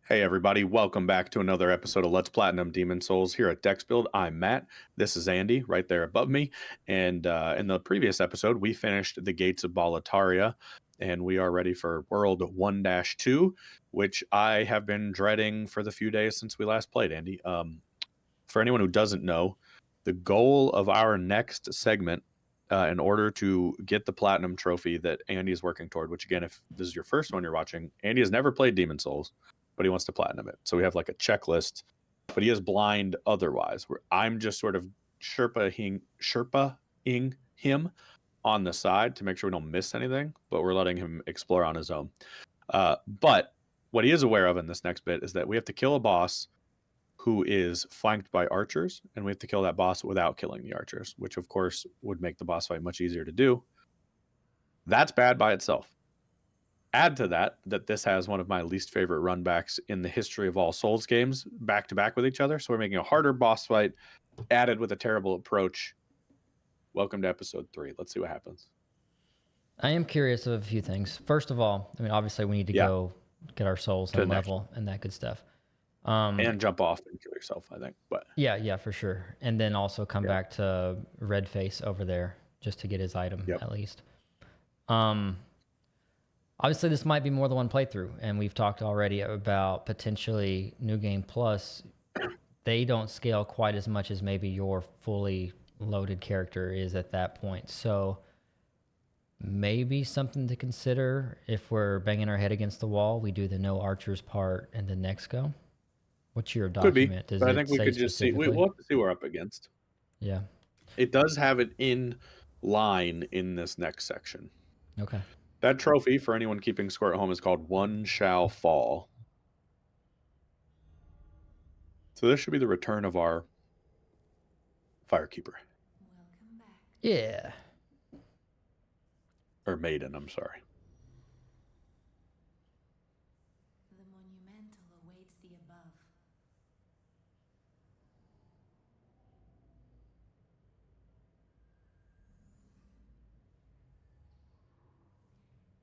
Hey everybody, welcome back to another episode of Let's Platinum Demon Souls here at Dexbuild. I'm Matt. This is Andy right there above me. And in the previous episode, we finished the Gates of Boletaria, and we are ready for World 1-2, which I have been dreading for the few days since we last played, Andy. For anyone who doesn't know, the goal of our next segment, in order to get the Platinum trophy that Andy is working toward, which again, if this is your first one you're watching, Andy has never played Demon Souls, but he wants to platinum it. So we have like a checklist, but he is blind otherwise. Where I'm just sort of sherpaing him on the side to make sure we don't miss anything, but we're letting him explore on his own. But what he is aware of in this next bit is that we have to kill a boss who is flanked by archers, and we have to kill that boss without killing the archers, which of course would make the boss fight much easier to do. That's bad by itself. Add to that this has one of my least favorite runbacks in the history of all Souls games back to back with each other. So we're making a harder boss fight added with a terrible approach. Welcome to episode 3. Let's see what happens. I am curious of a few things. First of all, I mean, obviously we need to go get our souls To and the next level and that good stuff. And jump off and kill yourself, I think. But yeah, for sure. And then also come back to Redface over there just to get his item at least. Obviously this might be more than one playthrough, and we've talked already about potentially New Game Plus. They don't scale quite as much as maybe your fully loaded character is at that point. So maybe something to consider if we're banging our head against the wall. We do the no archers part and the next go. What's your could be. document? Does But I it think we say could just see. specifically? We'll have to see what we're up against. Yeah. It does have it in line in this next section. Okay. That trophy, for anyone keeping score at home, is called One Shall Fall. So this should be the return of our Firekeeper. Welcome back. Yeah. Or Maiden, I'm sorry. The monumental awaits the above.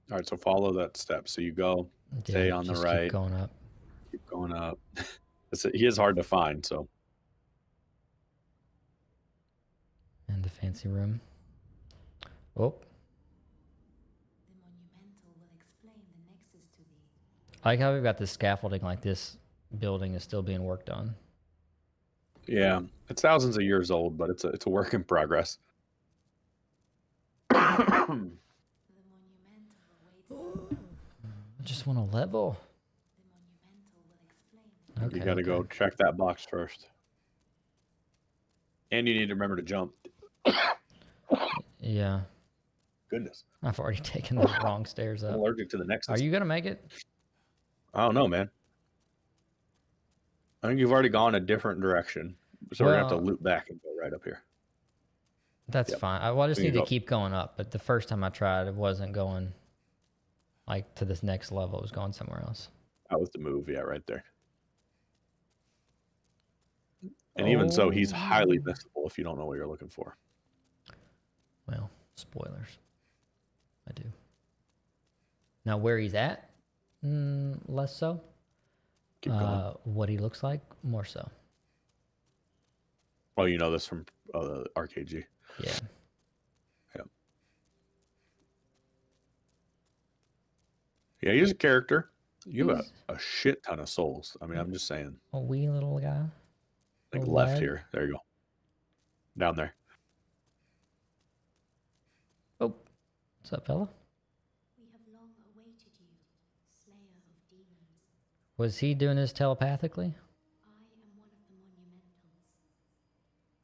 All right, so follow that step. So you go, stay on the right. Keep going up. Keep going up. He is hard to find, so. And the fancy room. Oh. The monumental will explain the nexus to thee. I like how we've got this scaffolding, like this building is still being worked on. Yeah, it's thousands of years old, but it's a work in progress. The monumental awaits. I just want to level. The monumental will explain. Okay. You got to go check that box first. And you need to remember to jump. Yeah. Goodness. I've already taken the wrong stairs I'm up. allergic to the nexus. Are you going to make it? I don't know, man. I think you've already gone a different direction. So we're going to have to loop back and go right up here. That's fine. I just need to keep going up. But the first time I tried, it wasn't going like to this next level. It was going somewhere else. That was the move. Yeah, right there. And even so, he's highly missable if you don't know what you're looking for. Well, spoilers. I do. Now, where he's at, less so. Keep going. What he looks like, more so. Oh, you know this from RKG. Yeah. Yeah. Yeah, he's a character. You have a shit ton of souls. I mean, I'm just saying. A wee little guy. Like left here. There you go. Down there. Oh. What's up, fella? We have long awaited you, slayer of demons. Was he doing this telepathically? I am one of the monumentals.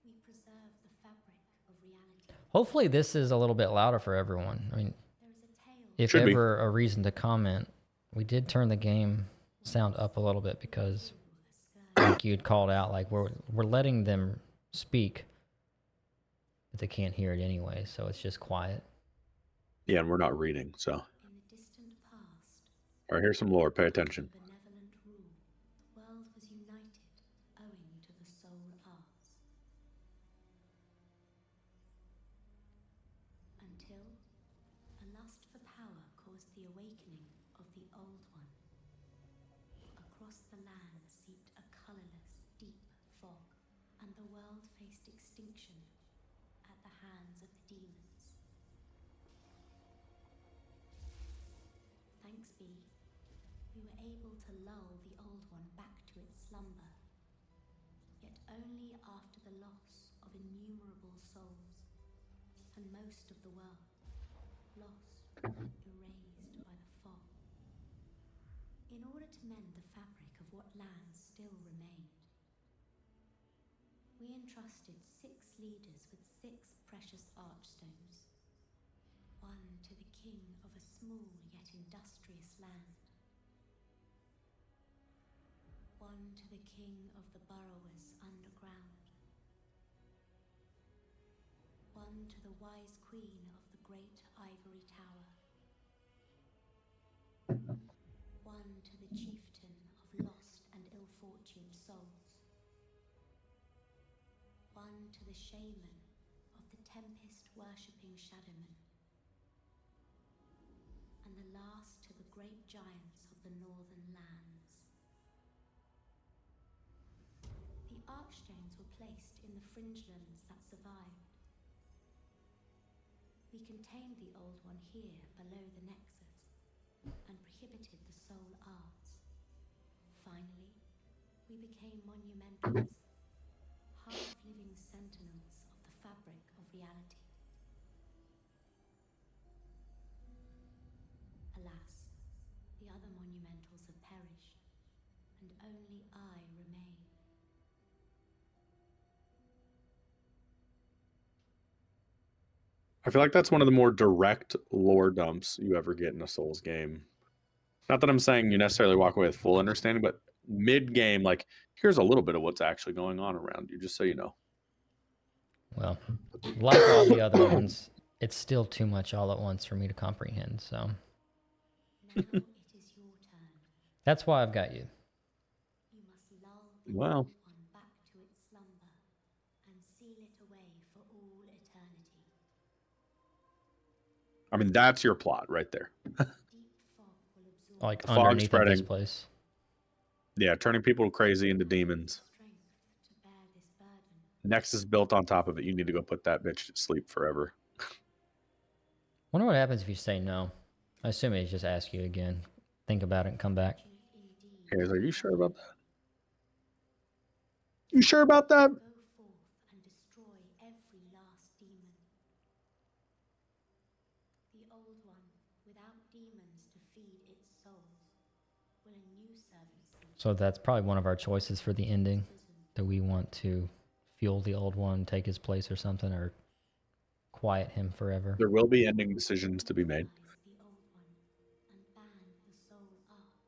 We preserve the fabric of reality. Hopefully this is a little bit louder for everyone. I mean, if ever a reason to comment, we did turn the game sound up a little bit because like you'd called out, like we're letting them speak, but they can't hear it anyway, so it's just quiet. Yeah, and we're not reading, so. In the distant past. All right, here's some lore. Pay attention. Benevolent rule, the world was united owing to the soul arts. Until a lust for power caused the awakening of the Old One. Across across the land seeped a colorless, deep fog, and the world faced extinction at the hands of the demons. Thanks be, we were able to lull the Old One back to its slumber, yet only after the loss of innumerable souls, and most of the world lost, erased by the fog. In order to mend the fabric of what lands still remained, we entrusted 6 leaders with 6 precious Archstones, one to the king of a small yet industrious land, one to the king of the burrowers underground, one to the wise queen of the great ivory tower, one to the chieftain of lost and ill-fortuned souls, one to the shaman of the tempest-worshipping shadowmen, and the last to the great giants of the northern lands. The Archstones were placed in the fringelands that survived. We contained the Old One here below the Nexus and prohibited the soul arts. Finally, we became monumentals, half-living sentinels of the fabric of reality. Alas, the other monumentals have perished, and only I remain. I feel like that's one of the more direct lore dumps you ever get in a Souls game. Not that I'm saying you necessarily walk away with full understanding, but mid-game, like, here's a little bit of what's actually going on around you, just so you know. Well, like all the other ones, it's still too much all at once for me to comprehend. So Now it is your turn. that's why I've got you. You must lull the Well. Old One back to its slumber and seal it away for all eternity. I mean, that's your plot right there. Deep fog will absorb Like The fog underneath of this spreading. place. Yeah, turning people crazy into demons. strength to bear this burden. Nexus built on top of it. You need to go put that bitch to sleep forever. Wonder what happens if you say no. I assume he just ask you again. Think about it and come back. Indeed, Okay, are you sure about that? You sure about that? go forth and destroy every last demon. The Old One, without demons to feed its souls, will a new servant seek So that's probably one of our choices for the ending. prison. Do we want to fuel the Old One, take his place or something, or quiet him forever? There will be ending decisions to be made. The Old One and ban the soul arts.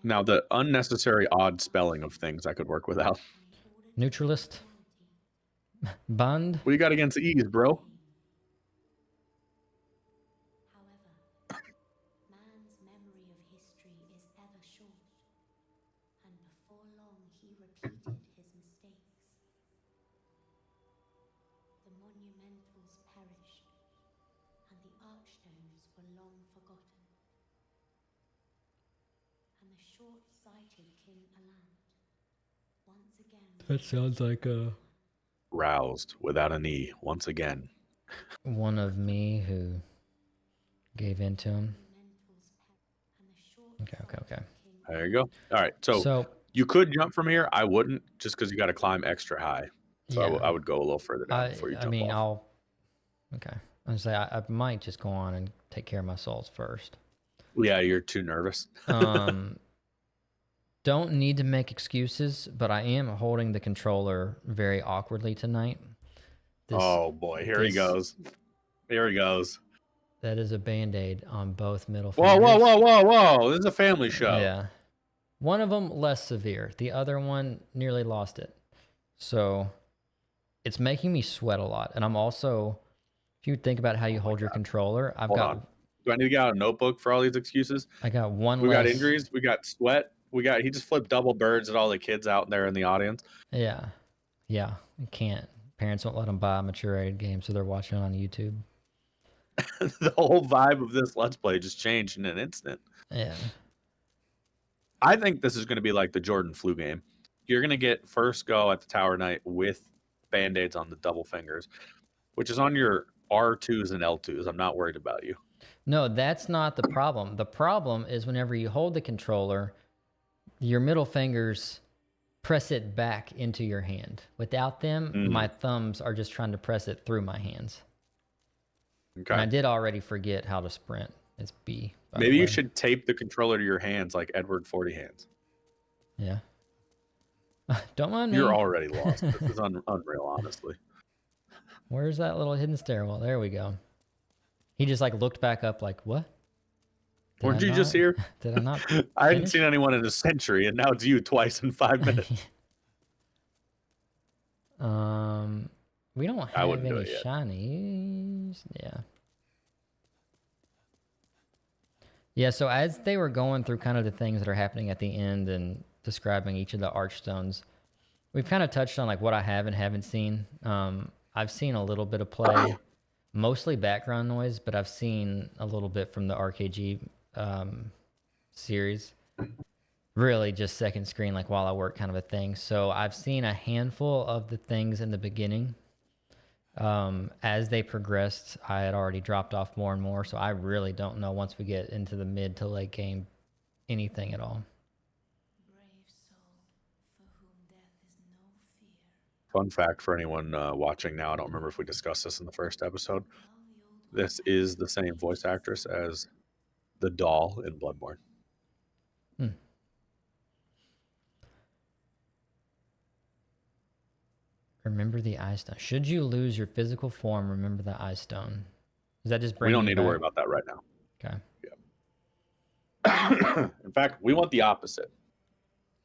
Now, the unnecessary odd spelling of things I could work without. Neutralist? Band? What do you got against E's, bro? However, man's memory of history is ever short, and before long he repeated his mistakes. The monumentals perished, and the Archstones were long forgotten. And the short-sighted King Alant once again That sounds like Roused without an E once again. one of me who gave in to him. Okay. There you go. All right. So you could jump from here. I wouldn't, just because you got to climb extra high. So yeah, I would go a little further down before you jump off. Okay. I was say I might just go on and take care of my souls first. Yeah, you're too nervous. Don't need to make excuses, but I am holding the controller very awkwardly tonight. Oh boy, here he goes. Here he goes. That is a Band-Aid on both middle Whoa, fingers. whoa. This is a family show. Yeah. One of them less severe. The other one nearly lost it. So it's making me sweat a lot. And I'm also, if you think about how you hold your controller, Hold on. Do I need to get out a notebook for all these excuses? I got one We less. got injuries. We got sweat. He just flipped double birds at all the kids out there in the audience. Yeah. You can't. Parents won't let them buy a mature rated game, so they're watching it on YouTube. The whole vibe of this Let's Play just changed in an instant. Yeah. I think this is going to be like the Jordan flu game. You're going to get first go at the Tower Knight with band-aids on the double fingers, which is on your R2s and L2s. I'm not worried about you. No, that's not the problem. The problem is whenever you hold the controller, your middle fingers press it back into your hand. Without them, my thumbs are just trying to press it through my hands. Okay. And I did already forget how to sprint. It's B. Maybe you should tape the controller to your hands like Edward 40 hands. Yeah. Don't mind me. You're already lost. This is unreal, honestly. Where's that little hidden stairwell? There we go. He just like looked back up like, what? Weren't you just here? Did I not? I hadn't seen anyone in a century, and now it's you twice in 5 minutes. We don't have any shinies. Yeah. Yeah, so as they were going through kind of the things that are happening at the end and describing each of the Archstones, we've kind of touched on like what I have and haven't seen. I've seen a little bit of play, mostly background noise, but I've seen a little bit from the RKG series. Really just second screen, like while I work kind of a thing. So I've seen a handful of the things in the beginning. As they progressed, I had already dropped off more and more. So I really don't know once we get into the mid to late game, anything at all. Brave soul, for whom death is no fear. Fun fact for anyone watching now, I don't remember if we discussed this in the first episode. This is the same voice actress as the doll in Bloodborne. Remember the eye stone. Should you lose your physical form, remember the eye stone. Does that just bring We don't you need back? to worry about that right now. Okay. Yeah. In fact, we want the opposite.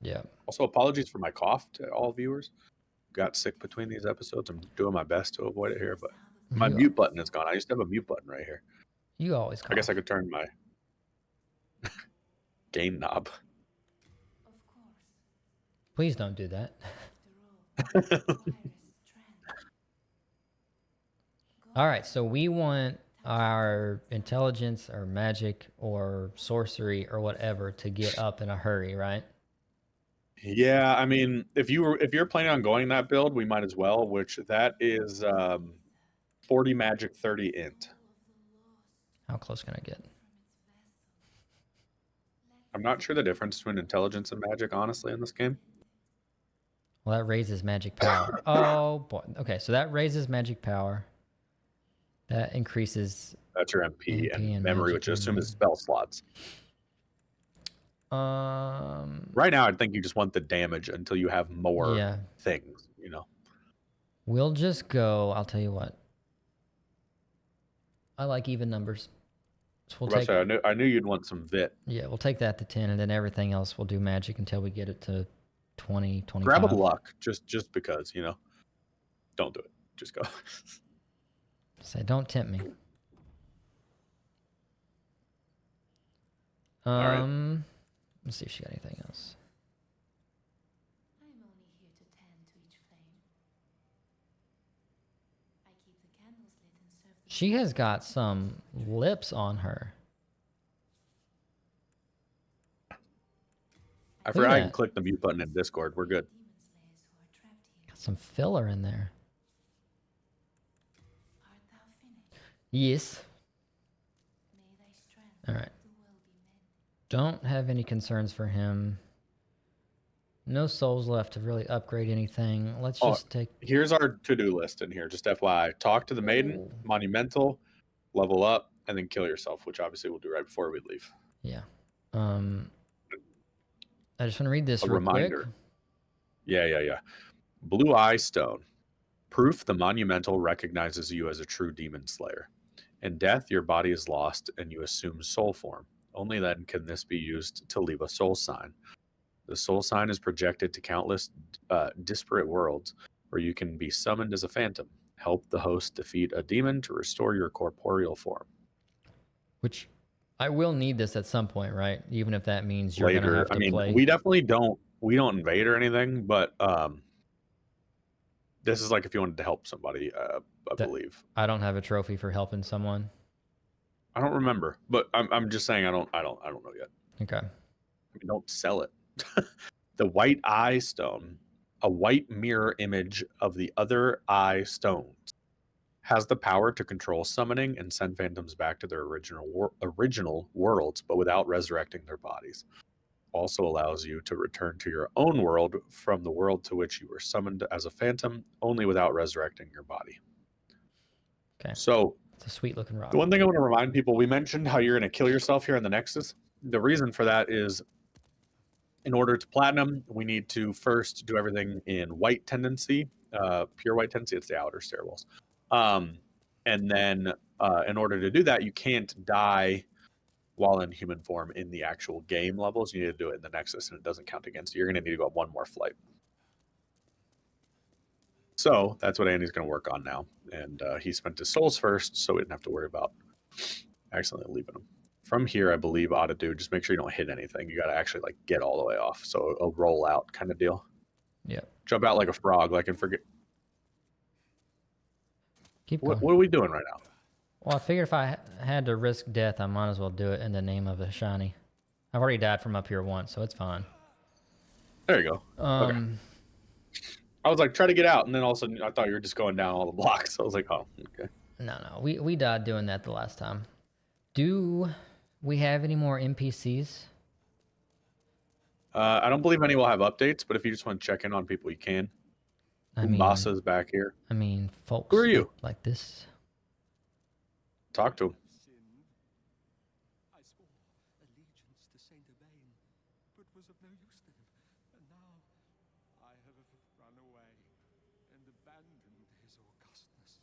Yeah. Also, apologies for my cough to all viewers. Got sick between these episodes. I'm doing my best to avoid it here, but my mute button is gone. I used to have a mute button right here. You always cough. I guess I could turn my gain knob. Of course. Please don't do that. All right, so we want our intelligence or magic or sorcery or whatever to get up in a hurry, right? Yeah, I mean, if you're planning on going that build, we might as well. Which that is 40 magic, 30 int. How close can I get? I'm not sure the difference between intelligence and magic, honestly, in this game. Well, that raises magic power. Oh boy. Okay, so that raises magic power. That increases. That's your MP and memory, which I assume is spell slots. Right now, I think you just want the damage until you have more things. You know. We'll just go. I'll tell you what. I like even numbers. So we'll take. I knew you'd want some vit. Yeah, we'll take that to 10, and then everything else we'll do magic until we get it to 20, 25. Grab a luck, just because, you know. Don't do it. Just go. Say, don't tempt me. All right. Let's see if she got anything else. I am only here to tend to each flame. I keep the candles lit and serve the She has got some lips on her. I forgot I can click the mute button in Discord. We're good. demon slayers who are trapped here. Got some filler in there. Art thou finished? Yes. May thy strength All right. the will be mended. Don't have any concerns for him. No souls left to really upgrade anything. Let's just take. Here's our to-do list in here. Just FYI. Talk to the maiden, monumental, level up, and then kill yourself, which obviously we'll do right before we leave. Yeah. I just want to read this real reminder. quick. Yeah. Blue Eye Stone. Proof the monumental recognizes you as a true demon slayer. In death, your body is lost and you assume soul form. Only then can this be used to leave a soul sign. The soul sign is projected to countless disparate worlds where you can be summoned as a phantom. Help the host defeat a demon to restore your corporeal form. Which I will need this at some point, right? Even if that means you're gonna have to play. We definitely don't invade or anything, but this is like if you wanted to help somebody, I believe. I don't have a trophy for helping someone. I don't remember, but I'm just saying I don't know yet. Okay. I mean, don't sell it. The white eye stone, a white mirror image of the other eye stones, has the power to control summoning and send phantoms back to their original worlds, but without resurrecting their bodies. Also allows you to return to your own world from the world to which you were summoned as a phantom, only without resurrecting your body. Okay. So It's a sweet looking rock. the one thing I want to remind people, we mentioned how you're going to kill yourself here in the Nexus. The reason for that is in order to platinum, we need to first do everything in white tendency, pure white tendency. It's the outer stairwells. And then in order to do that, you can't die while in human form in the actual game levels. You need to do it in the Nexus, and it doesn't count against you. You're going to need to go up one more flight. So that's what Andy's going to work on now. And he spent his souls first, so we didn't have to worry about accidentally leaving him. From here, I believe ought to do, just make sure you don't hit anything. You got to actually like get all the way off. So a roll out kind of deal. Yeah. Jump out like a frog, like and forget. Keep going. What are we doing right now? Well, I figured if I had to risk death, I might as well do it in the name of a shiny. I've already died from up here once, so it's fine. There you go. Okay. I was like, try to get out, and then all of a sudden I thought you were just going down all the blocks. I was like, oh, okay. No, we died doing that the last time. Do we have any more NPCs? I don't believe any will have updates, but if you just want to check in on people, you can. Umbasa's back here. I mean, folks. Who are you? Like this. Talk to him. I swore allegiance to Saint Yvain, but was of no use to him. And now I have run away and abandoned his augustness.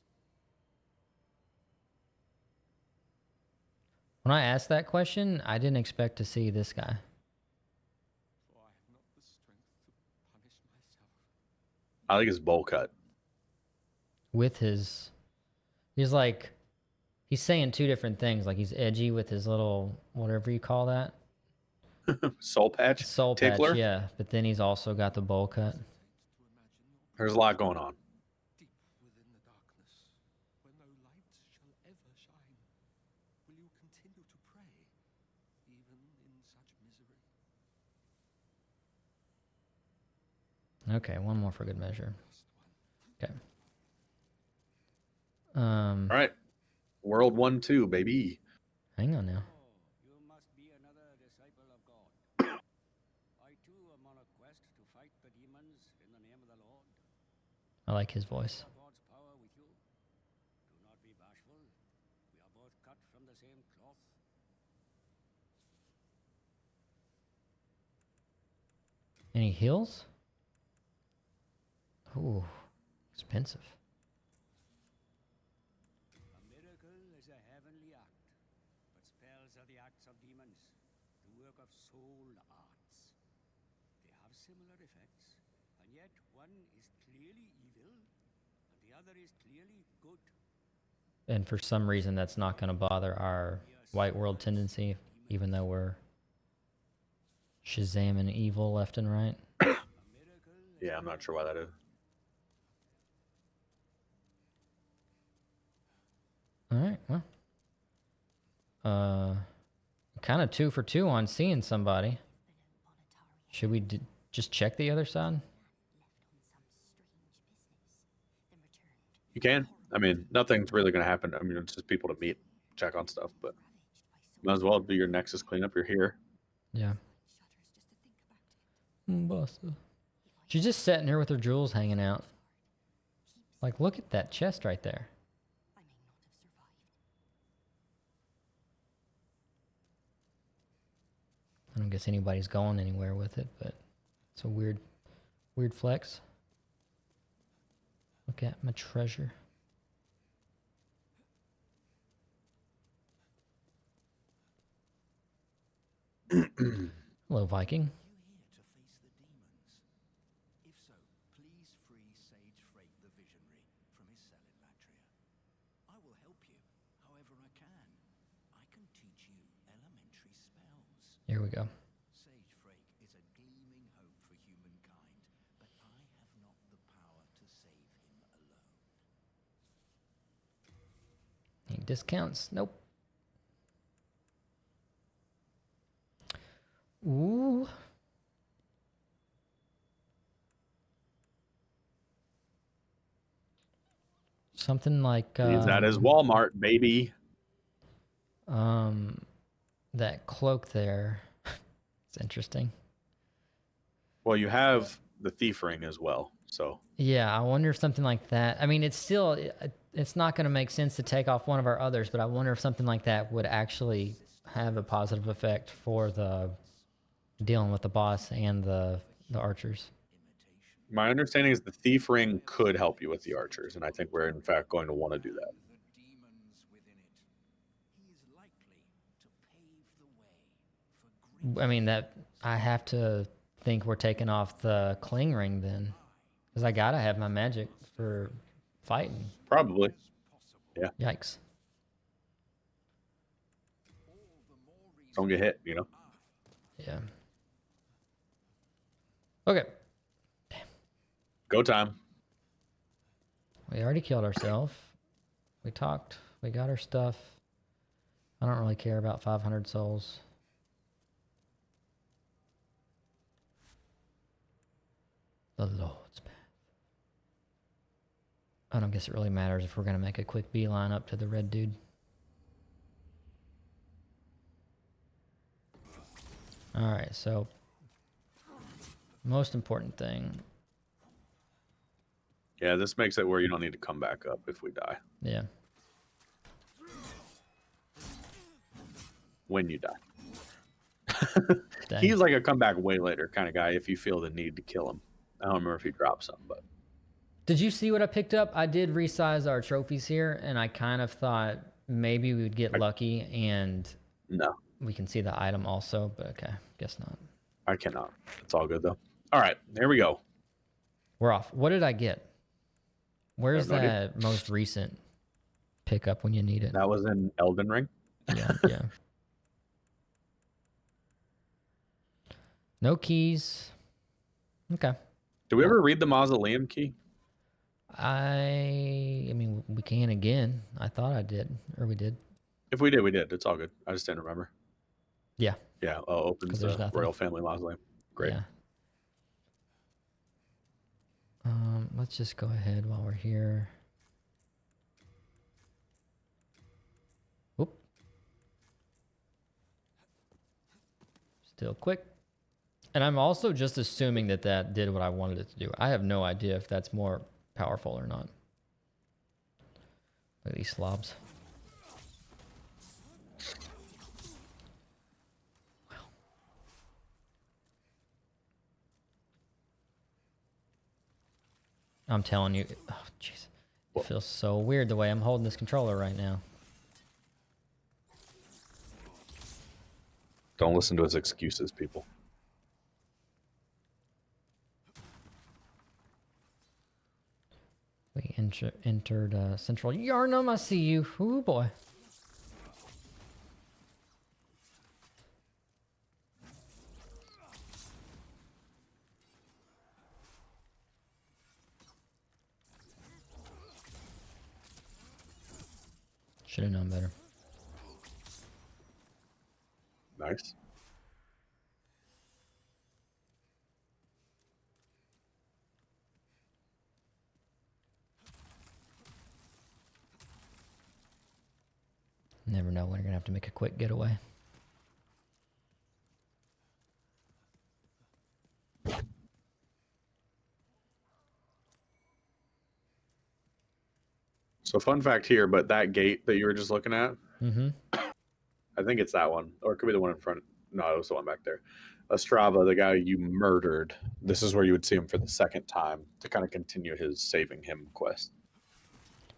When I asked that question, I didn't expect to see this guy. For I have not the strength to punish myself. I like his bowl cut. With his... He's like... He's saying two different things. Like he's edgy with his little... Whatever you call that. Soul patch? Soul Tickler? patch, yeah. But then he's also got the bowl cut. There's a lot going on. Deep within the darkness, where no light shall ever shine, will you continue to pray, even in such misery? Okay, one more for good measure. Okay. All right. World 1-2, baby. Hang on now. You must be another disciple of God. I too am on a quest to fight the demons in the name of the Lord. I like his voice. God's power with you. Do not be bashful. We are both cut from the same cloth. Any heals? Ooh, expensive. A miracle is a heavenly act, but spells are the acts of demons, the work of soul arts. They have similar effects, and yet one is clearly evil, and the other is clearly good. And for some reason, that's not going to bother our white world tendency, even though we're Shazamming evil left and right. Yeah, I'm not sure why that is. All right, well. Kind of 2 for 2 on seeing somebody. Should we just check the other side? You can. I mean, nothing's really going to happen. I mean, it's just people to meet, check on stuff, but might as well do your Nexus cleanup. You're here. Yeah. Buster. She's just sitting here with her jewels hanging out. Like, look at that chest right there. I don't guess anybody's going anywhere with it, but it's a weird flex. Look at my treasure. Hello, Viking. You here to face the demons? If so, please free Sage Frake the Visionary from his cell in Latria. I will help you, however I can. I can teach you elementary spells. Here we go. Sage Frake is a gleaming hope for humankind, but I have not the power to save him alone. Any discounts? Nope. Ooh. Something like He's at his Walmart, baby. that cloak there. It's interesting. Well, you have the thief ring as well, so Yeah, I wonder if something like that. I mean, it's still, it's not going to make sense to take off one of our others, but I wonder if something like that would actually have a positive effect for the dealing with the boss and the archers. my understanding is the thief ring could help you with the archers, and I think we're in fact going to want to do that. The demons within it. He is likely to pave the way for I mean, that I have to think we're taking off the cling ring then, because I gotta have my magic for fighting. Probably. Yeah. Yikes. Don't get hit, you know? Yeah. Okay. Go time. We already killed ourselves. We talked. We got our stuff. I don't really care about 500 souls. The Lord's Path. I don't guess it really matters if we're going to make a quick beeline up to the red dude. Alright, so most important thing. Yeah, this makes it where you don't need to come back up if we die. Yeah. When you die. Dang. He's like a comeback way later kind of guy if you feel the need to kill him. I don't remember if he dropped some, but Did you see what I picked up? I did resize our trophies here, and I kind of thought maybe we would get lucky and no, we can see the item also, but okay, guess not. I cannot. It's all good though. All right, there we go. We're off. What did I get? Where's I have no that most recent pickup when you need it? That was in Elden Ring. Yeah, yeah. No keys. Okay. Did we ever read the mausoleum key? I mean, we can again. I thought I did, or we did. If we did, we did. It's all good. I just didn't remember. Yeah. Yeah, opens 'Cause there's the nothing. royal family mausoleum. Great. Yeah. Let's just go ahead while we're here. Oop. Still quick. And I'm also just assuming that that did what I wanted it to do. I have no idea if that's more powerful or not. Look at these slobs. Wow. I'm telling you, oh jeez, it feels so weird the way I'm holding this controller right now. Don't listen to his excuses, people. We entered Central Yarnum. I see you. Ooh boy. Should have known better. Nice. Never know when you're gonna have to make a quick getaway. So fun fact here, but that gate that you were just looking at, Mm-hmm. I think it's that one. Or it could be the one in front. No, it was the one back there. Estrava, the guy you murdered, this is where you would see him for the second time to kind of continue his saving him quest.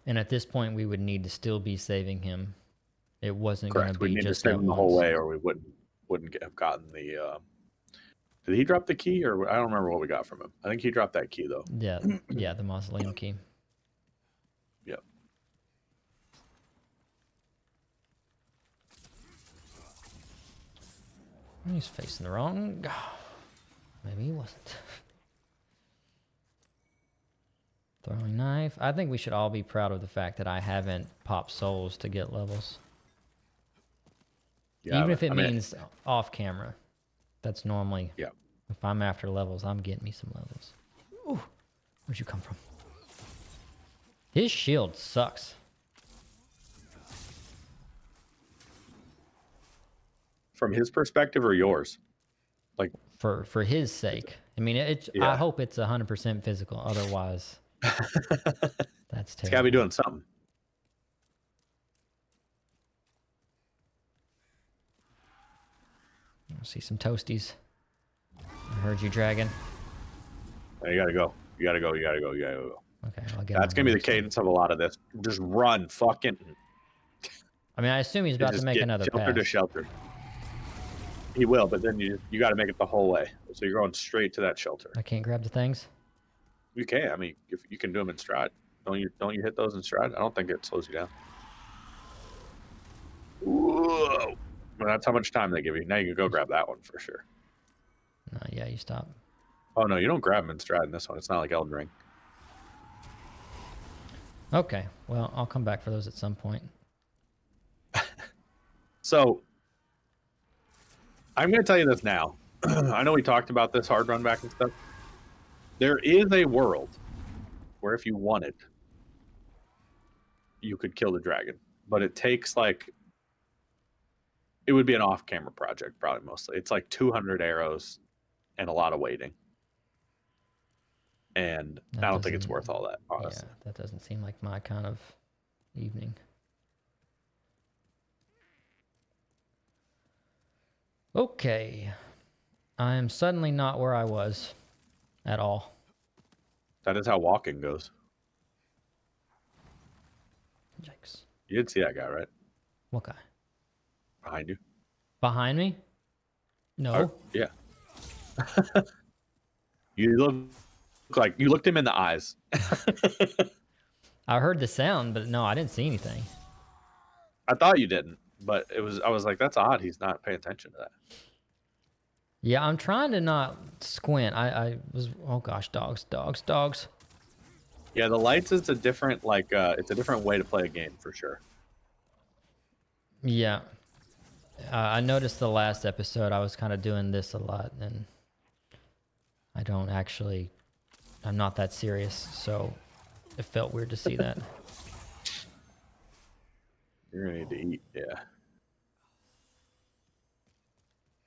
And at this point, we would need to still be saving him. It wasn't going Correct. to We be need to just save that him the whole once. way, or we wouldn't have gotten the. Did he drop the key, or I don't remember what we got from him. I think he dropped that key though. Yeah, yeah, the mausoleum key. Yep. He's facing the wrong. Maybe he wasn't. Throwing knife. I think we should all be proud of the fact that I haven't popped souls to get levels. Yeah, Even if it I mean, means off camera. That's normally. Yeah. If I'm after levels, I'm getting me some levels. Ooh, where'd you come from? His shield sucks. From his perspective or yours? Like, For his sake. I mean, I yeah. hope it's 100% physical. Otherwise, that's It's got to be terrible. doing something. I see some toasties. I heard you, dragon. You gotta go. You gotta go. You gotta go. You gotta go. Okay, I'll get. That's gonna be the cadence of a lot of this. Just run, fucking. I mean, I assume he's about to Just make get another shelter pass. to shelter. He will, but then you got to make it the whole way. So you're going straight to that shelter. I can't grab the things. You can. I mean, if you can do them in stride. Don't you hit those in stride? I don't think it slows you down. Whoa! Well, that's how much time they give you. Now you can go grab that one for sure. No, yeah, you stop. Oh no, you don't grab them in stride in this one. It's not like Elden Ring. Okay, well, I'll come back for those at some point. So I'm going to tell you this now. I know we talked about this hard run back and stuff. There is a world where if you wanted, you could kill the dragon, but it takes like, it would be an off-camera project probably mostly. It's like 200 arrows and a lot of waiting. And I don't think it's worth all that, honestly. Yeah, that doesn't seem like my kind of evening. Okay. I am suddenly not where I was at all. That is how walking goes. Yikes. You did see that guy, right? What guy? Behind you. Behind me? No. Yeah. You look like you looked him in the eyes. I heard the sound, but no, I didn't see anything. I thought you didn't, but I was like, that's odd. He's not paying attention to that. Yeah, I'm trying to not squint. I was, oh gosh, dogs. Yeah, the lights is a different, like, it's a different way to play a game for sure. Yeah. I noticed the last episode I was kind of doing this a lot, and I'm not that serious, so it felt weird to see that. You're gonna need to eat, yeah.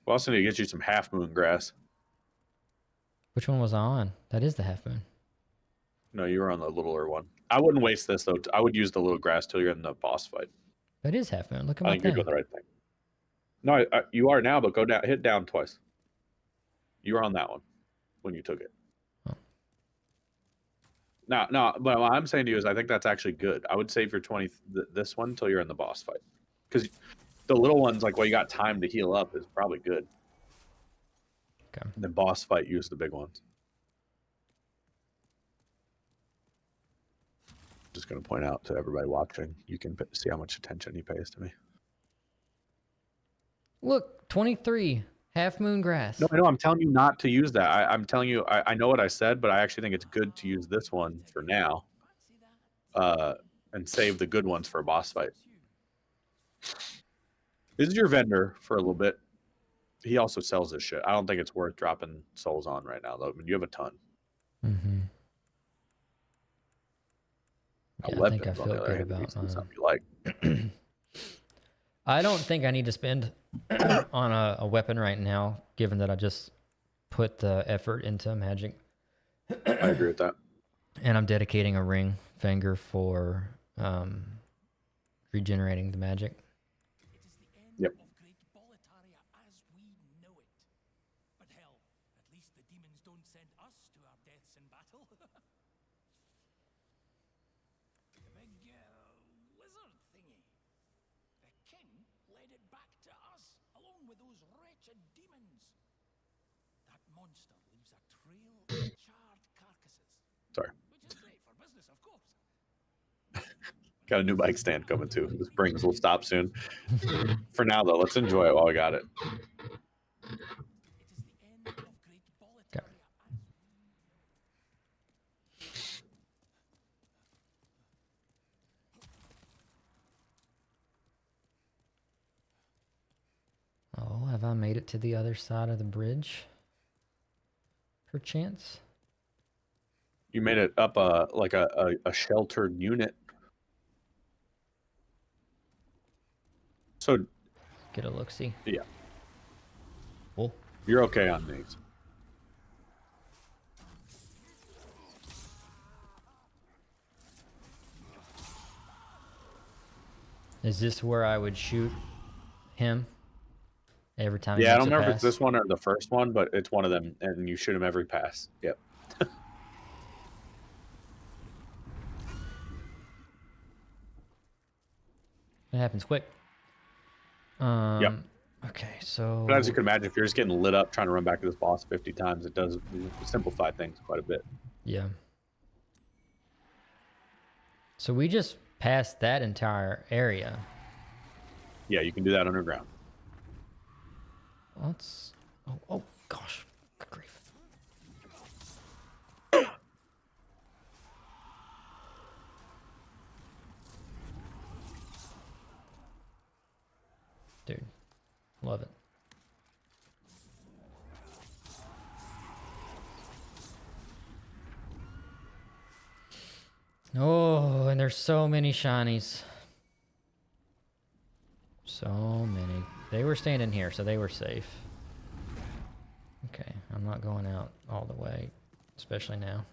We also need to get you some half moon grass. Which one was I on? That is the half moon. No, you were on the littler one. I wouldn't waste this though. I would use the little grass till you're in the boss fight. That is half moon. Look at I my think you're thing. doing the right thing. No, you are now, but go down, hit down twice. You were on that one when you took it. Oh. No, but what I'm saying to you is I think that's actually good. I would save your this one until you're in the boss fight. Because the little ones, like, well, you got time to heal up is probably good. Okay. And then boss fight, use the big ones. Just going to point out to everybody watching, you can see how much attention he pays to me. Look, 23 half moon grass. No, I know. I'm telling you not to use that. I'm telling you, I know what I said, but I actually think it's good to use this one for now, and save the good ones for a boss fight. This is your vendor for a little bit. He also sells this shit. I don't think it's worth dropping souls on right now, though. I mean, you have a ton. Mm-hmm. Yeah, I think I feel good about mine. Something you like. I don't think I need to spend on a weapon right now, given that I just put the effort into magic. I agree with that. And I'm dedicating a ring finger for regenerating the magic. It is the end Yep. of great Boletaria as we know it. But hell, at least the demons don't send us to our deaths in battle. The big lizard thingy. The king led it back to us, along with those wretched demons. That monster leaves a trail of charred carcasses. Sorry. Which is great for business, of course. Got a new bike stand coming too. The springs will stop soon. For now, though, let's enjoy it while we got it. It is the end of great Boletaria Oh, have I made it to the other side of the bridge? Perchance? You made it up like a sheltered unit. So Get a look-see. yeah, Oh, you're okay on these. is this where I would shoot him every time he Yeah, I makes don't a remember if it's pass? this one or the first one, but it's one of them, and you shoot him every pass. Yep. It happens quick. Yep. Okay, so But as you can imagine, if you're just getting lit up trying to run back to this boss 50 times, it does simplify things quite a bit. yeah. So we just passed that entire area. Yeah, you can do that underground. Let's. Oh gosh, good grief. Dude, love it. Oh, and there's so many shinies. So many. They were standing here, so they were safe. Okay, I'm not going out all the way, especially now.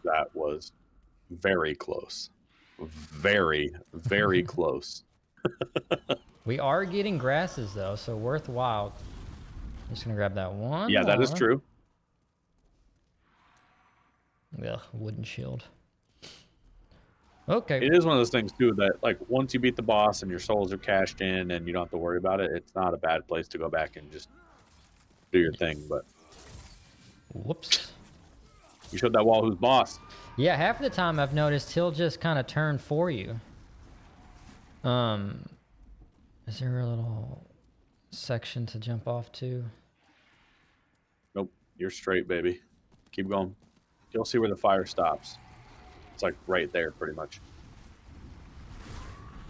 That was very close. Very, very close. We are getting grasses though, so worthwhile. I'm just gonna grab that one. Yeah, that is more. true. Ugh, wooden shield. Okay. It is one of those things too that like once you beat the boss and your souls are cashed in and you don't have to worry about it, it's not a bad place to go back and just do your thing. But Whoops. you showed that wall who's boss. Yeah, half of the time I've noticed he'll just kind of turn for you. Is there a little section to jump off to? Nope, you're straight, baby. Keep going. You'll see where the fire stops. It's like right there, pretty much.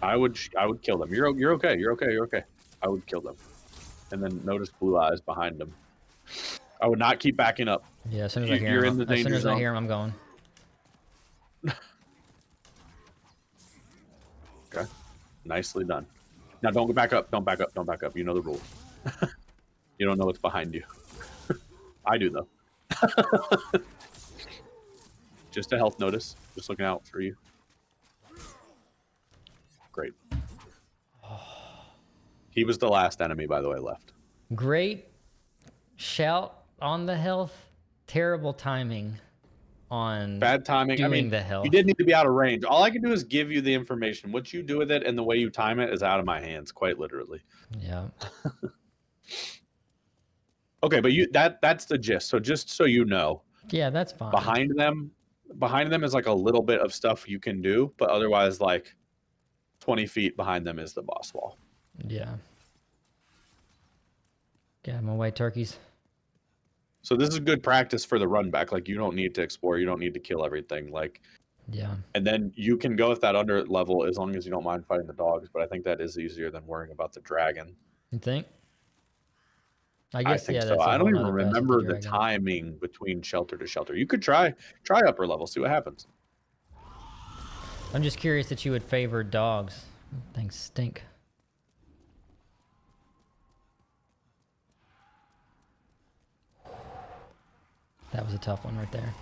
I would kill them. You're okay. You're okay. You're okay. I would kill them, and then notice blue eyes behind them. I would not keep backing up. Yeah, as soon as I hear You're him, in the as soon danger as I zone. hear him, I'm going. Okay, nicely done. Now don't go back up. Don't back up. Don't back up. You know the rules. You don't know what's behind you. I do though. Just a health notice. Just looking out for you. Great. He was the last enemy, by the way, left. Great shout on the health. Terrible timing on Bad timing. doing I mean, the health. you did need to be out of range. All I can do is give you the information. What you do with it and the way you time it is out of my hands, quite literally. Yeah. Okay, but that's the gist. So just so you know, Yeah, that's fine. behind them is like a little bit of stuff you can do, but otherwise like 20 feet behind them is the boss wall. Yeah. Get them away, turkeys. So this is good practice for the run back. Like you don't need to explore, you don't need to kill everything. Like Yeah. and then you can go with that under level as long as you don't mind fighting the dogs, but I think that is easier than worrying about the dragon. You think? I I guess, think yeah, so. that's a I don't whole even nother pass with remember the dragon. timing between shelter to shelter. You could try upper level, see what happens. I'm just curious that you would favor dogs. Things stink. That was a tough one right there.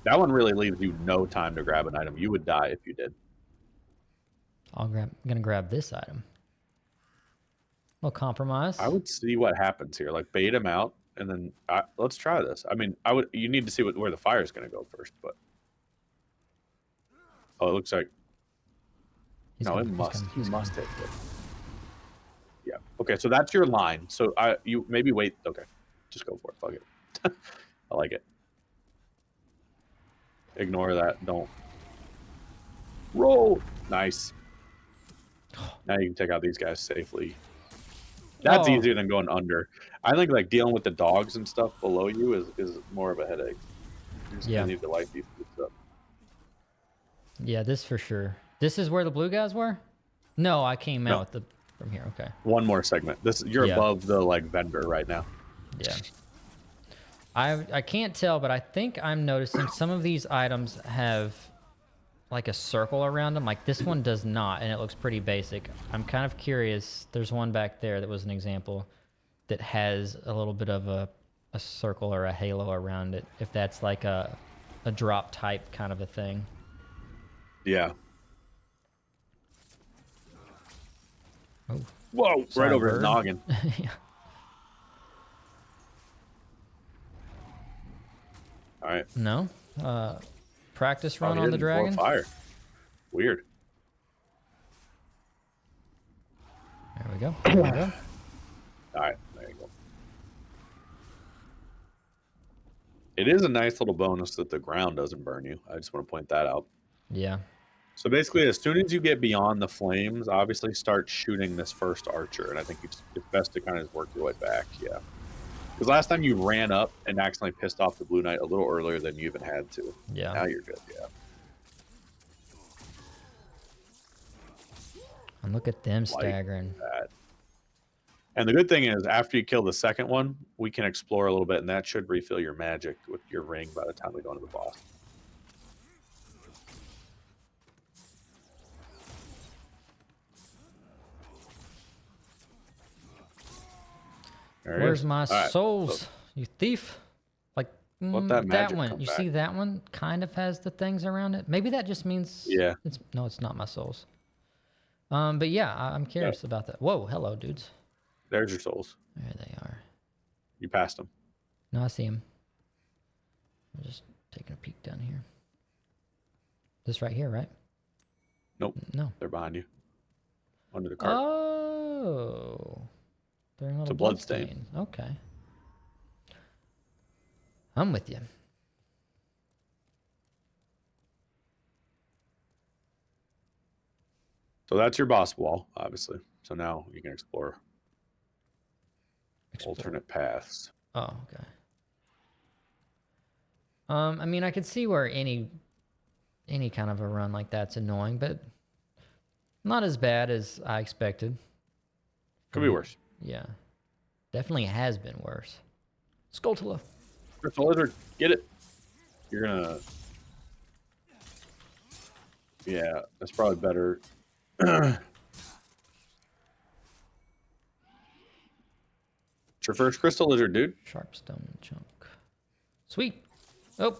That one really leaves you no time to grab an item. You would die if you did. I'm gonna grab this item. No compromise. I would see what happens here. Like bait him out, and then let's try this. I mean, you need to see where the fire is going to go first, but oh, it looks like He's no, coming, it he's must. coming, He he's must hit it. Yeah. Okay, so that's your line. So you maybe wait. Okay, just go for it. Fuck it. I like it. Ignore that. Don't roll. Nice. Now you can take out these guys safely. That's Oh. easier than going under. I think like dealing with the dogs and stuff below you is more of a headache. You just Yeah. need to light these dudes up. Yeah, this for sure. This is where the blue guys were? No, I came out with the... from here. Okay. One more segment. You're Yeah. above the like vendor right now. Yeah. I can't tell, but I think I'm noticing some of these items have like a circle around them. Like this one does not, and it looks pretty basic. I'm kind of curious. There's one back there that was an example that has a little bit of a circle or a halo around it. If that's like a drop type kind of a thing. Yeah. Oh. Whoa! Sorry, right over his bird. noggin. Yeah. All right. No. Practice run he on the didn't blow dragon. Fire. Weird. There we go. There we go. All right. There you go. It is a nice little bonus that the ground doesn't burn you. I just want to point that out. Yeah. So basically, as soon as you get beyond the flames, obviously start shooting this first archer, and I think it's best to kind of work your way back. Yeah. Because last time you ran up and accidentally pissed off the Blue Knight a little earlier than you even had to. Yeah. Now you're good, yeah. And look at them staggering. That. And the good thing is, after you kill the second one, we can explore a little bit, and that should refill your magic with your ring by the time we go into the boss. Where's my souls, you thief? Like that one. You see that one kind of has the things around it. Maybe that just means it's not my souls. But yeah, I'm curious about that. Whoa, hello, dudes. There's your souls. There they are. You passed them. No, I see them. I'm just taking a peek down here. This right here, right? Nope. No. They're behind you. Under the cart. Oh. They're It's a bloodstain. Okay. I'm with you. So that's your boss wall, obviously. So now you can explore. Alternate paths. Oh, okay. I mean, I could see where any kind of a run like that's annoying, but not as bad as I expected. Could be worse. Yeah. Definitely has been worse. Skulltula. Crystal Lizard, get it. You're gonna... Yeah, that's probably better. It's your first Crystal Lizard, dude. Sharpstone chunk. Sweet. Oh.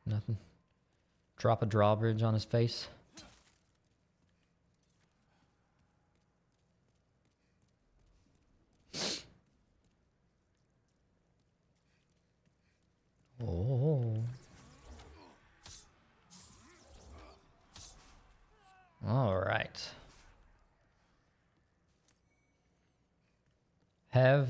Nothing. Drop a drawbridge on his face. Oh. All right. I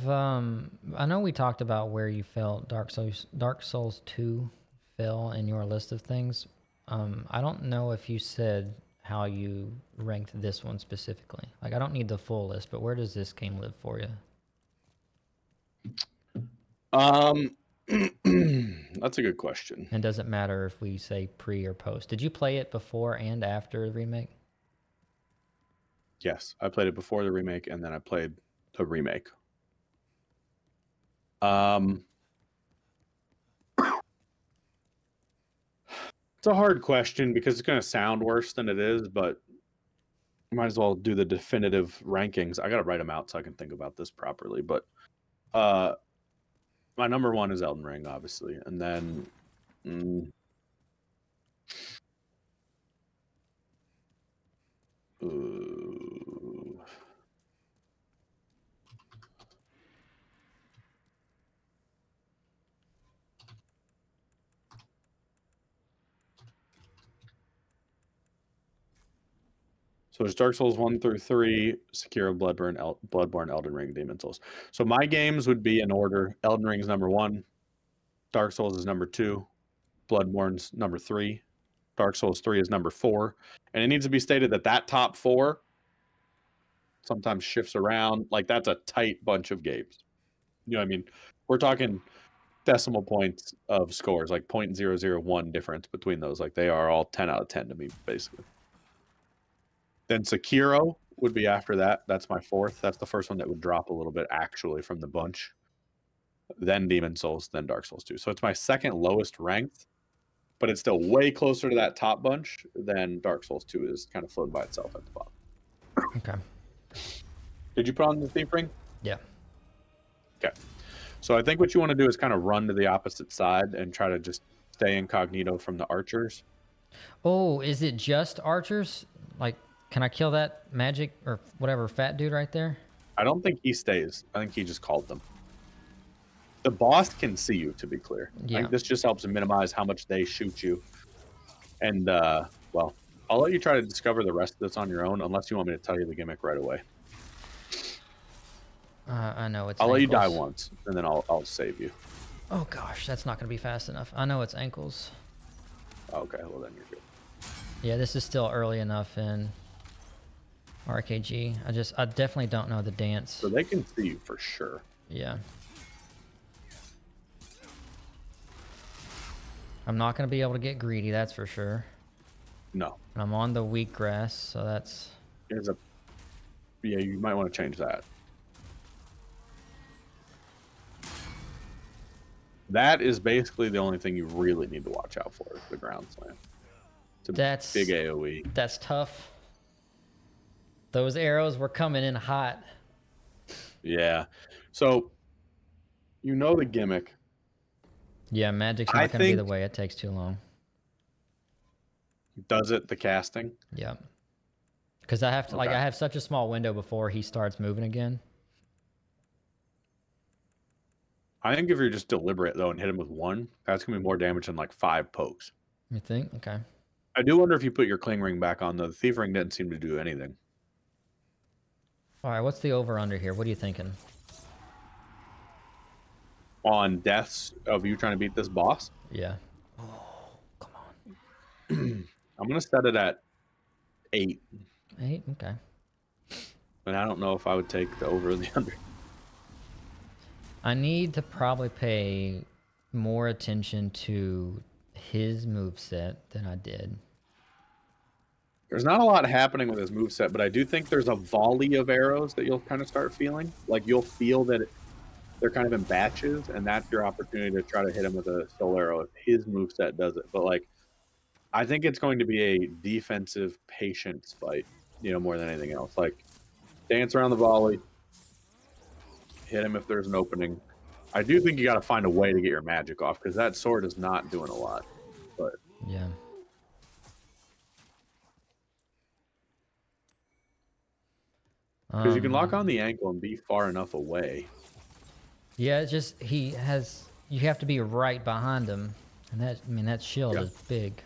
know we talked about where you felt Dark Souls 2 fell in your list of things. I don't know if you said how you ranked this one specifically. Like, I don't need the full list, but where does this game live for you? That's a good question. And does it matter if we say pre or post? Did you play it before and after the remake? Yes, I played it before the remake, and then I played the remake. It's a hard question because it's going to sound worse than it is, but might as well do the definitive rankings. I got to write them out so I can think about this properly. But my number one is Elden Ring, obviously, and then so it's Dark Souls 1 through 3, Sekiro, Bloodborne, Elden Ring, Demon Souls. So my games would be in order. Elden Ring's number 1, Dark Souls is number 2, Bloodborne's number 3, Dark Souls 3 is number 4. And it needs to be stated that that top 4 sometimes shifts around. Like, that's a tight bunch of games. You know what I mean? We're talking decimal points of scores, like 0.001 difference between those. Like they are all 10 out of 10 to me, basically. Then Sekiro would be after that. That's my fourth. That's the first one that would drop a little bit actually from the bunch. Then Demon Souls, then Dark Souls 2. So it's my second lowest ranked, but it's still way closer to that top bunch than Dark Souls 2 is kind of floating by itself at the bottom. Okay. Did you put on the thief ring? Yeah. Okay. So I think what you want to do is kind of run to the opposite side and try to just stay incognito from the archers. Oh, is it just archers? Like, can I kill that magic or whatever fat dude right there? I don't think he stays. I think he just called them. The boss can see you, to be clear. Yeah. I think this just helps minimize how much they shoot you. And, well, I'll let you try to discover the rest of this on your own, unless you want me to tell you the gimmick right away. I know it's I'll let you die ankles. once, and then I'll save you. Oh gosh, that's not going to be fast enough. I know it's ankles. Okay, well then you're good. Yeah, this is still early enough in RKG. I definitely don't know the dance. So they can see you for sure. Yeah. I'm not going to be able to get greedy, that's for sure. No. And I'm on the weak grass, so that's... Yeah, you might want to change that. That is basically the only thing you really need to watch out for, is the ground slam. It's a big AoE. That's tough. Those arrows were coming in hot. Yeah. So, you know the gimmick. Yeah, magic's not going to be the way. It takes too long. Does it the casting? Yeah. Because I have to, Okay. I have such a small window before he starts moving again. I think if you're just deliberate, though, and hit him with one, that's going to be more damage than like 5 pokes. You think? Okay. I do wonder if you put your cling ring back on, though. The thief ring didn't seem to do anything. All right, what's the over-under here? What are you thinking? On deaths of you trying to beat this boss? Yeah. Oh, come on. I'm going to set it at 8. 8? Okay. But I don't know if I would take the over or the under. I need to probably pay more attention to his moveset than I did. There's not a lot happening with his moveset, but I do think there's a volley of arrows that you'll kind of start feeling. Like, you'll feel that they're kind of in batches, and that's your opportunity to try to hit him with a soul arrow if his moveset does it. But, like, I think it's going to be a defensive patience fight, more than anything else. Like, dance around the volley, hit him if there's an opening. I do think you got to find a way to get your magic off, because that sword is not doing a lot. But yeah. Because you can lock on the ankle and be far enough away. Yeah, it's just you have to be right behind him, and that shield is big.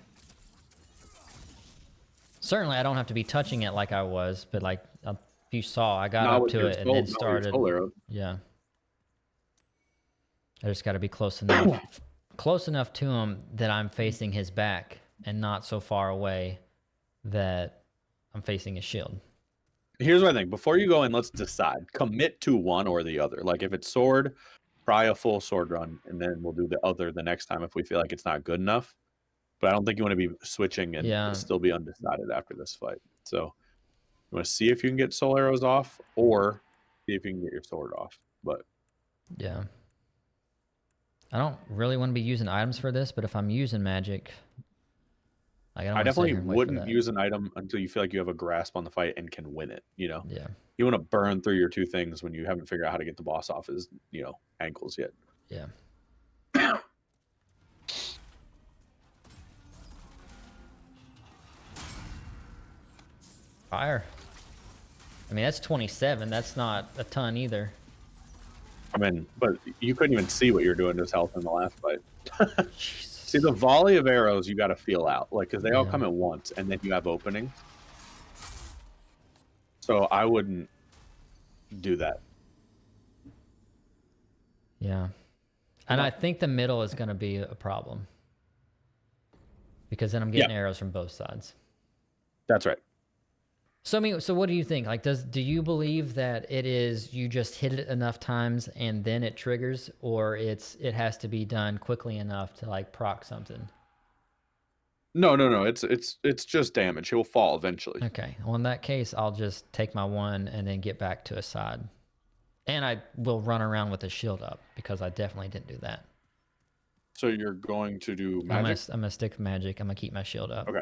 Certainly, I don't have to be touching it like I was, but like if you saw, I got up to it and then started. Yeah. I just got to be close enough to him that I'm facing his back and not so far away that I'm facing his shield. Here's what I think. Before you go in, let's decide. Commit to one or the other. Like, if it's sword, try a full sword run, and then we'll do the other the next time if we feel like it's not good enough. But I don't think you want to be switching and still be undecided after this fight. So you want to see if you can get soul arrows off, or see if you can get your sword off. But yeah. I don't really want to be using items for this, but if I'm using magic... I definitely wouldn't use an item until you feel like you have a grasp on the fight and can win it, Yeah. You want to burn through your 2 things when you haven't figured out how to get the boss off his, ankles yet. Yeah. Fire. I mean, that's 27. That's not a ton either. I mean, but you couldn't even see what you're doing to his health in the last fight. See, the volley of arrows you got to feel out, like, because they all come at once, and then you have openings. So I wouldn't do that. Yeah. And I think the middle is going to be a problem. Because then I'm getting arrows from both sides. That's right. So I mean, so what do you think? Like, do you believe that it is you just hit it enough times and then it triggers, or it has to be done quickly enough to like proc something? No. It's just damage. He'll fall eventually. Okay. Well, in that case, I'll just take my one and then get back to a side, and I will run around with the shield up because I definitely didn't do that. So you're going to do I'm magic? gonna stick with magic. I'm gonna keep my shield up. Okay.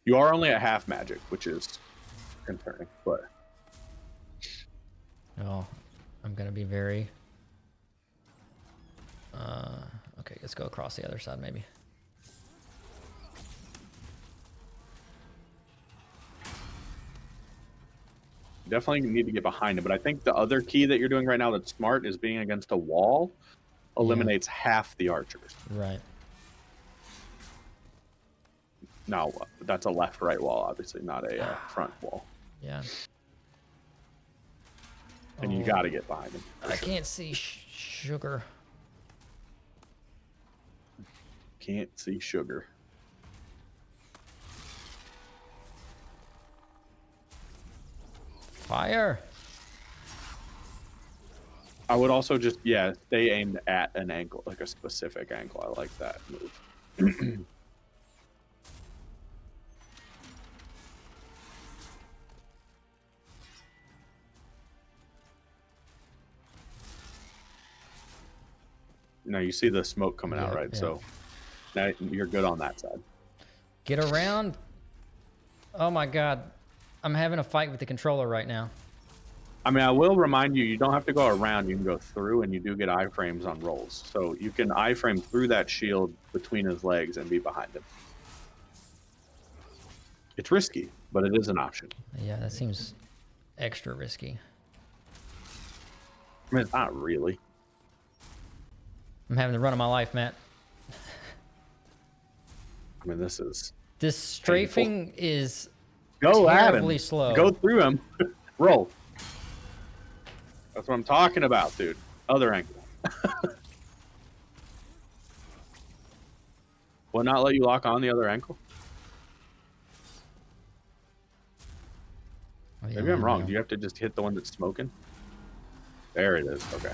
You are only at half magic, which is concerning, but Oh, I'm gonna be very. Okay, let's go across the other side maybe. you definitely need to get behind him. But I think the other key that you're doing right now that's smart is being against a wall eliminates half the archers. Right. Now, that's a left-right wall, obviously, not a front wall. Yeah. And you got to get behind him. I can't see sugar. Can't see sugar. Fire. I would also just, stay aimed at an ankle, like a specific ankle. I like that move. Now you see the smoke coming out, right? Yeah. So now you're good on that side. Get around. Oh my god. I'm having a fight with the controller right now. I mean, I will remind you, you don't have to go around. You can go through, and you do get iframes on rolls. So you can iframe through that shield between his legs and be behind him. It's risky, but it is an option. Yeah, that seems extra risky. I mean, it's not really. I'm having the run of my life, Matt. I mean, this is... This strafing is Go at him. terribly slow. Go through him. Roll. That's what I'm talking about, dude. Other ankle. Will not let you lock on the other ankle? Oh, yeah, Maybe I'm wrong. no. Do you have to just hit the one that's smoking? There it is. Okay.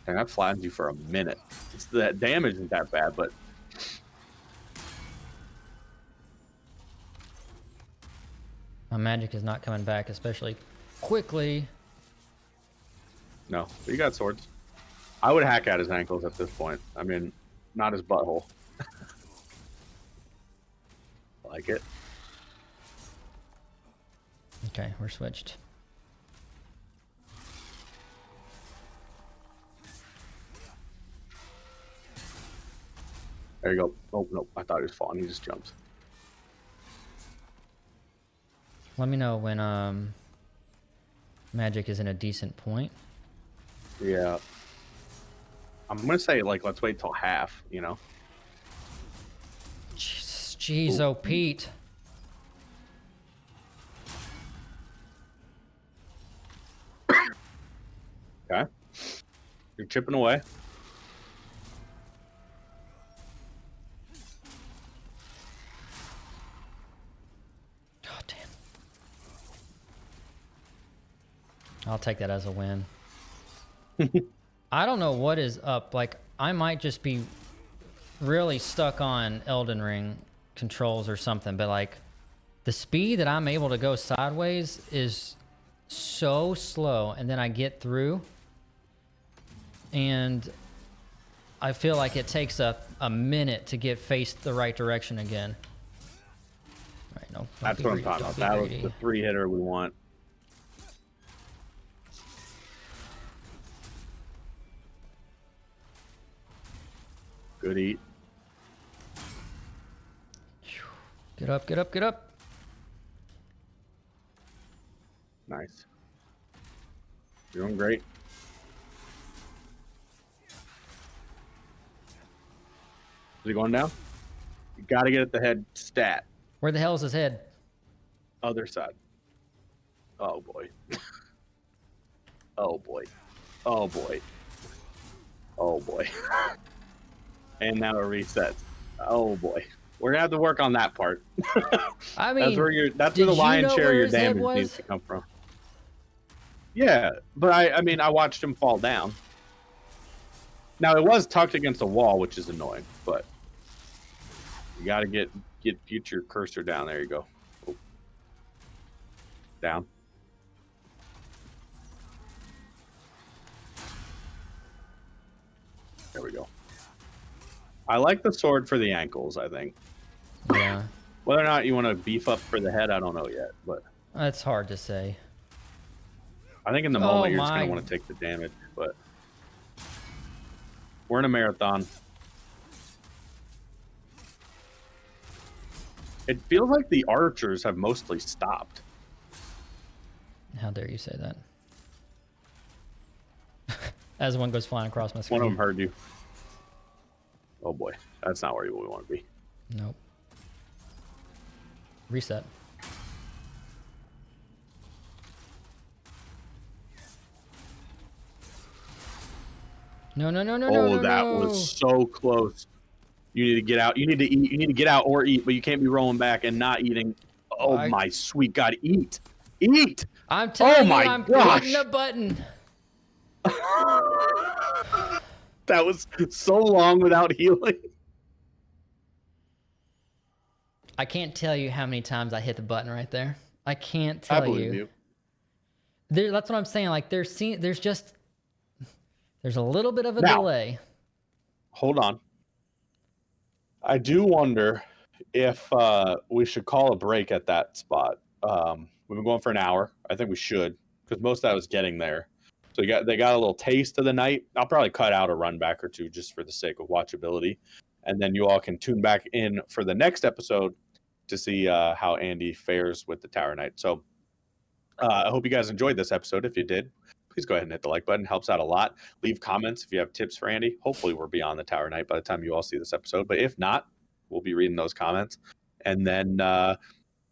And that flattens you for a minute. That damage isn't that bad, but... My magic is not coming back, especially quickly. No, but you got swords. I would hack at his ankles at this point. I mean, not his butthole. Like it. Okay, we're switched. There you go. Oh, no. I thought he was falling. He just jumps. Let me know when magic is in a decent point. Yeah. I'm going to say, like, let's wait till half, you know? Jeez, oh, Pete. Okay. You're chipping away. Oh, damn. I'll take that as a win. I don't know what is up. Like, I might just be really stuck on Elden Ring controls or something, but like the speed that I'm able to go sideways is so slow, and then I get through and I feel like it takes a minute to get faced the right direction again. All right, no, That's what I'm talking about. That was the 3-hitter we want. Good eat. Get up, get up, get up. Nice. You're doing great. Is he going down? You got to get at the head stat. Where the hell is his head? Other side. Oh, boy. Oh, boy. Oh, boy. Oh, boy. And now it resets. Oh, boy. We're gonna have to work on that part. I mean, that's where the lion's share of your damage was? needs to come from. Yeah, but I mean, I watched him fall down. Now it was tucked against the wall, which is annoying, but you got to get future cursor down. There you go. Oh. Down. There we go. I like the sword for the ankles, I think. Yeah. Whether or not you want to beef up for the head, I don't know yet, but That's hard to say. I think in the moment you're just going to want to take the damage, but we're in a marathon. It feels like the archers have mostly stopped. How dare you say that? As one goes flying across my screen. One of them heard you. Oh boy, that's not where we want to be. Nope. Reset. No, no, no, no, no, no, that was so close. You need to get out. You need to eat. You need to get out or eat, but you can't be rolling back and not eating. Oh my sweet God, eat. Eat. I'm telling you, I'm gosh. hitting the button. That was so long without healing. I can't tell you how many times I hit the button right there. I can't tell you. That's what I'm saying. Like there's a little bit of a delay. Hold on. I do wonder if we should call a break at that spot. We've been going for an hour. I think we should, because most of that was getting there. So they got a little taste of the night. I'll probably cut out a run back or two just for the sake of watchability. And then you all can tune back in for the next episode to see how Andy fares with the Tower Knight. So I hope you guys enjoyed this episode. If you did, please go ahead and hit the like button. Helps out a lot. Leave comments if you have tips for Andy. Hopefully we're beyond the Tower Knight by the time you all see this episode. But if not, we'll be reading those comments. And then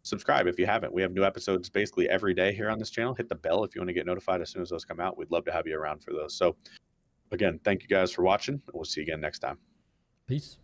subscribe if you haven't. We have new episodes basically every day here on this channel. Hit the bell if you want to get notified as soon as those come out. We'd love to have you around for those. So again, thank you guys for watching. We'll see you again next time. Peace.